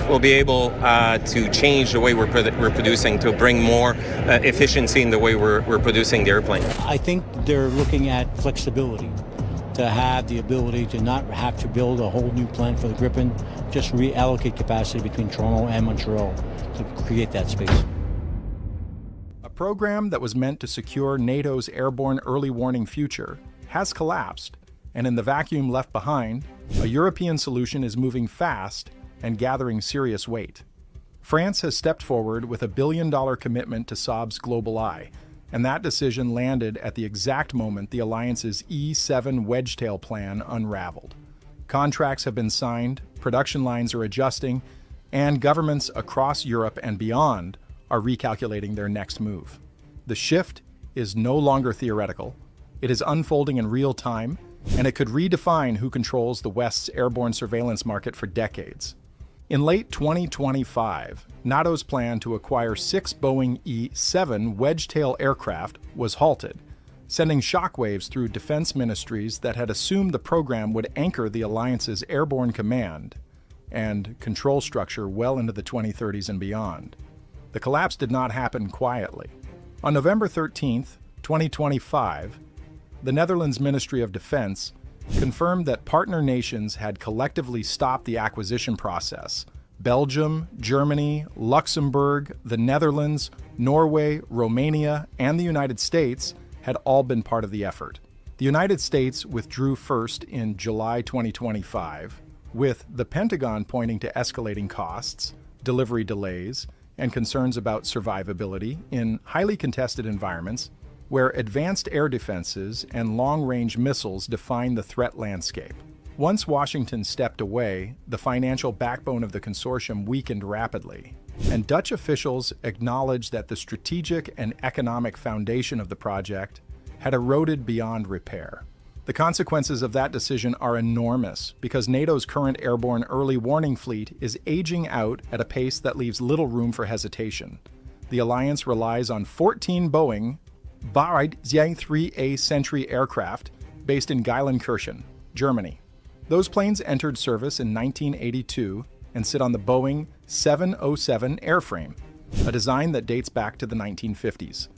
we'll be able to change the way we're producing, to bring more efficiency in the way we're producing the airplane. I think they're looking at flexibility, to have the ability to not have to build a whole new plant for the Gripen, just reallocate capacity between Toronto and Montreal to create that space. A program that was meant to secure NATO's airborne early warning future has collapsed, and in the vacuum left behind, a European solution is moving fast and gathering serious weight. France has stepped forward with a $1 billion commitment to Saab's GlobalEye, and that decision landed at the exact moment the alliance's E-7 Wedgetail plan unraveled. Contracts have been signed, production lines are adjusting, and governments across Europe and beyond are recalculating their next move. The shift is no longer theoretical. It is unfolding in real time, and it could redefine who controls the West's airborne surveillance market for decades. In late 2025, NATO's plan to acquire 6 Boeing E-7 Wedgetail aircraft was halted, sending shockwaves through defense ministries that had assumed the program would anchor the alliance's airborne command and control structure well into the 2030s and beyond. The collapse did not happen quietly. On November 13, 2025, the Netherlands Ministry of Defense confirmed that partner nations had collectively stopped the acquisition process. Belgium, Germany, Luxembourg, the Netherlands, Norway, Romania, and the United States had all been part of the effort. The United States withdrew first in July 2025, with the Pentagon pointing to escalating costs, delivery delays, and concerns about survivability in highly contested environments where advanced air defenses and long-range missiles define the threat landscape. Once Washington stepped away, the financial backbone of the consortium weakened rapidly, and Dutch officials acknowledged that the strategic and economic foundation of the project had eroded beyond repair. The consequences of that decision are enormous because NATO's current airborne early warning fleet is aging out at a pace that leaves little room for hesitation. The alliance relies on 14 Boeing Barajet 3A Sentry aircraft based in Geilenkirchen, Germany. Those planes entered service in 1982 and sit on the Boeing 707 airframe, a design that dates back to the 1950s.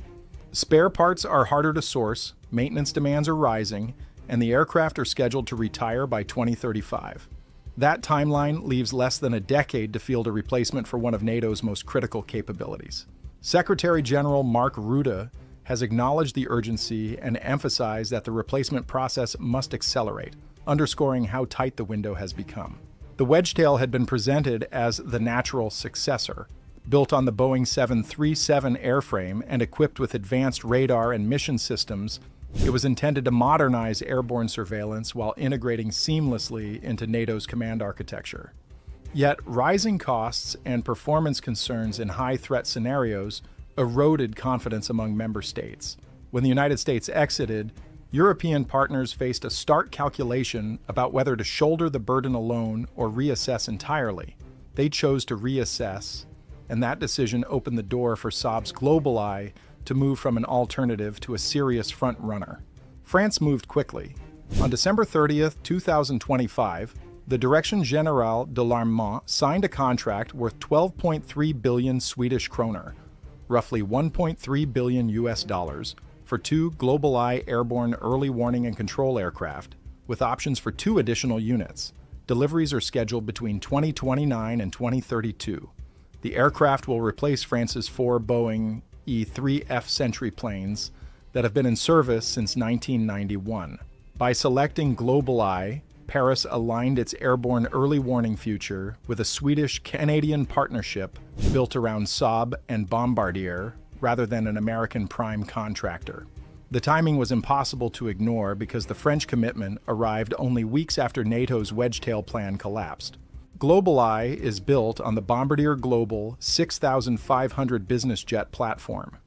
Spare parts are harder to source, maintenance demands are rising, and the aircraft are scheduled to retire by 2035. That timeline leaves less than a decade to field a replacement for one of NATO's most critical capabilities. Secretary General Mark Rutte has acknowledged the urgency and emphasized that the replacement process must accelerate, underscoring how tight the window has become. The Wedgetail had been presented as the natural successor. Built on the Boeing 737 airframe and equipped with advanced radar and mission systems, it was intended to modernize airborne surveillance while integrating seamlessly into NATO's command architecture. Yet, rising costs and performance concerns in high-threat scenarios eroded confidence among member states. When the United States exited, European partners faced a stark calculation about whether to shoulder the burden alone or reassess entirely. They chose to reassess, and that decision opened the door for Saab's GlobalEye to move from an alternative to a serious front-runner. France moved quickly. On December 30, 2025, the Direction Générale de l'Armement signed a contract worth 12.3 billion Swedish kroner, roughly $1.3 billion US dollars, for 2 GlobalEye airborne early warning and control aircraft, with options for 2 additional units. Deliveries are scheduled between 2029 and 2032. The aircraft will replace France's 4 Boeing E-3F Sentry planes that have been in service since 1991. By selecting GlobalEye, Paris aligned its airborne early warning future with a Swedish-Canadian partnership built around Saab and Bombardier rather than an American prime contractor. The timing was impossible to ignore because the French commitment arrived only weeks after NATO's Wedgetail plan collapsed. GlobalEye is built on the Bombardier Global 6500 business jet platform.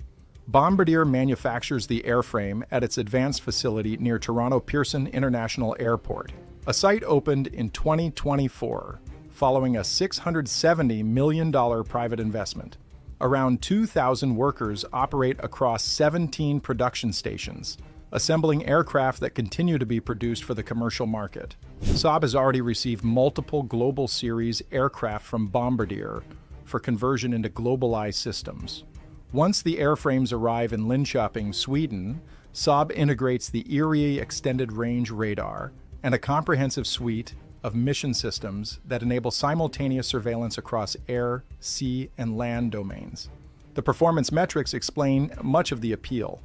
Bombardier manufactures the airframe at its advanced facility near Toronto Pearson International Airport. A site opened in 2024, following a $670 million private investment. Around 2,000 workers operate across 17 production stations, assembling aircraft that continue to be produced for the commercial market. Saab has already received multiple Global Series aircraft from Bombardier for conversion into GlobalEye systems. Once the airframes arrive in Linköping, Sweden, Saab integrates the Erie Extended Range Radar and a comprehensive suite of mission systems that enable simultaneous surveillance across air, sea, and land domains. The performance metrics explain much of the appeal.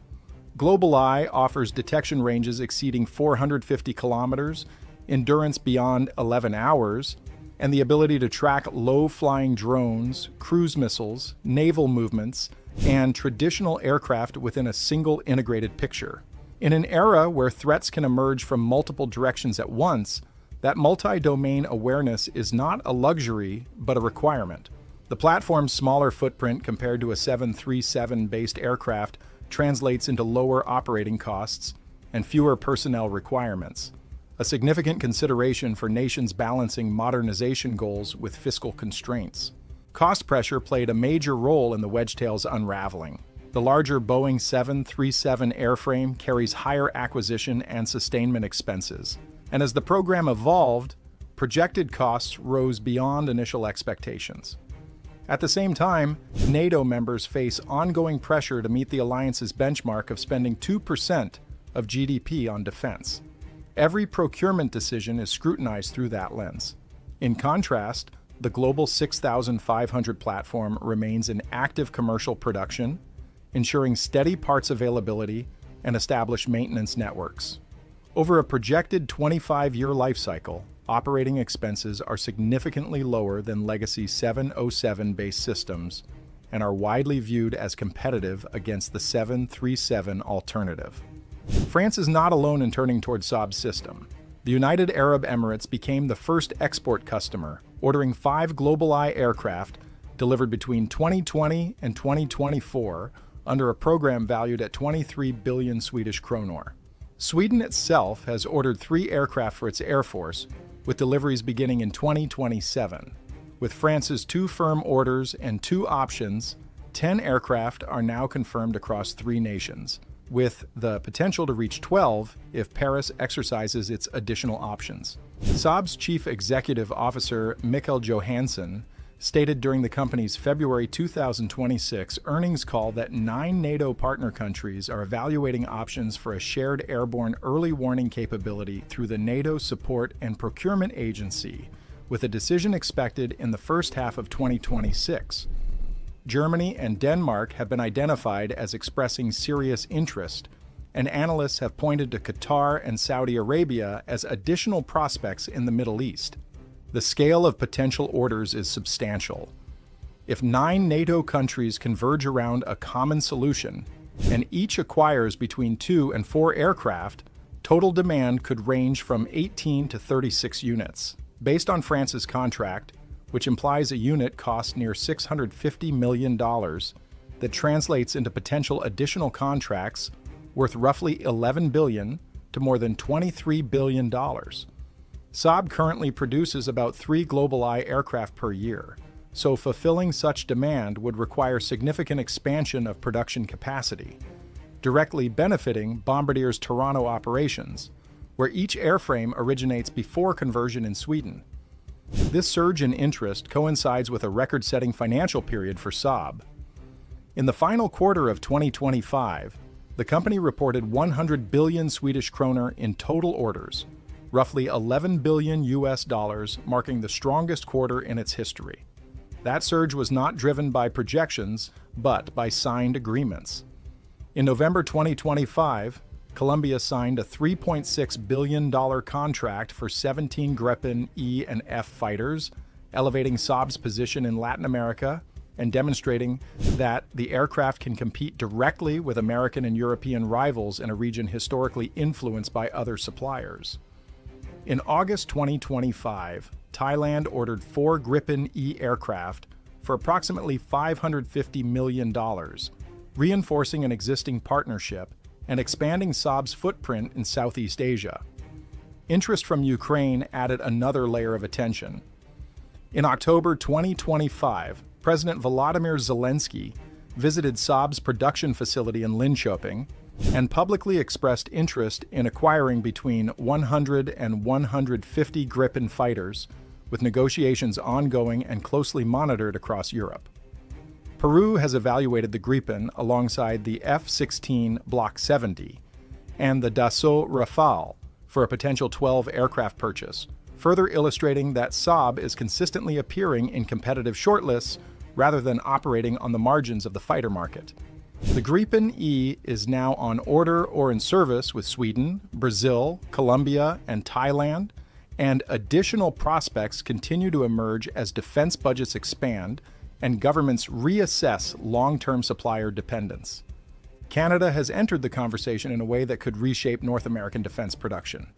GlobalEye offers detection ranges exceeding 450 kilometers, endurance beyond 11 hours, and the ability to track low-flying drones, cruise missiles, naval movements, and traditional aircraft within a single integrated picture. In an era where threats can emerge from multiple directions at once, that multi-domain awareness is not a luxury, but a requirement. The platform's smaller footprint compared to a 737-based aircraft translates into lower operating costs and fewer personnel requirements, a significant consideration for nations balancing modernization goals with fiscal constraints. Cost pressure played a major role in the Wedgetail's unraveling. The larger Boeing 737 airframe carries higher acquisition and sustainment expenses, and as the program evolved, projected costs rose beyond initial expectations. At the same time, NATO members face ongoing pressure to meet the alliance's benchmark of spending 2% of GDP on defense. Every procurement decision is scrutinized through that lens. In contrast, the Global 6500 platform remains in active commercial production, ensuring steady parts availability and established maintenance networks. Over a projected 25-year life cycle, operating expenses are significantly lower than legacy 707-based systems and are widely viewed as competitive against the 737 alternative. France is not alone in turning towards Saab's system. The United Arab Emirates became the first export customer, ordering 5 GlobalEye aircraft delivered between 2020 and 2024 under a program valued at 23 billion Swedish kronor. Sweden itself has ordered 3 aircraft for its Air Force, with deliveries beginning in 2027. With France's 2 firm orders and 2 options, 10 aircraft are now confirmed across 3 nations, with the potential to reach 12 if Paris exercises its additional options. Saab's chief executive officer, Mikkel Johansson, stated during the company's February 2026 earnings call that 9 NATO partner countries are evaluating options for a shared airborne early warning capability through the NATO Support and Procurement Agency, with a decision expected in the first half of 2026. Germany and Denmark have been identified as expressing serious interest, and analysts have pointed to Qatar and Saudi Arabia as additional prospects in the Middle East. The scale of potential orders is substantial. If 9 NATO countries converge around a common solution, and each acquires between 2 and 4 aircraft, total demand could range from 18 to 36 units. Based on France's contract, which implies a unit cost near $650 million, that translates into potential additional contracts worth roughly $11 billion to more than $23 billion. Saab currently produces about 3 GlobalEye aircraft per year, so fulfilling such demand would require significant expansion of production capacity, directly benefiting Bombardier's Toronto operations, where each airframe originates before conversion in Sweden. This surge in interest coincides with a record-setting financial period for Saab. In the final quarter of 2025, the company reported 100 billion Swedish kroner in total orders, roughly $11 billion US, marking the strongest quarter in its history. That surge was not driven by projections, but by signed agreements. In November 2025, Colombia signed a $3.6 billion contract for 17 Gripen E and F fighters, elevating Saab's position in Latin America and demonstrating that the aircraft can compete directly with American and European rivals in a region historically influenced by other suppliers. In August 2025, Thailand ordered 4 Gripen E aircraft for approximately $550 million, reinforcing an existing partnership and expanding Saab's footprint in Southeast Asia. Interest from Ukraine added another layer of attention. In October 2025, President Volodymyr Zelensky visited Saab's production facility in Linköping and publicly expressed interest in acquiring between 100 and 150 Gripen fighters, with negotiations ongoing and closely monitored across Europe. Peru has evaluated the Gripen alongside the F-16 Block 70 and the Dassault Rafale for a potential 12 aircraft purchase, further illustrating that Saab is consistently appearing in competitive shortlists rather than operating on the margins of the fighter market. The Gripen E is now on order or in service with Sweden, Brazil, Colombia, and Thailand, and additional prospects continue to emerge as defense budgets expand and governments reassess long-term supplier dependence. Canada has entered the conversation in a way that could reshape North American defense production.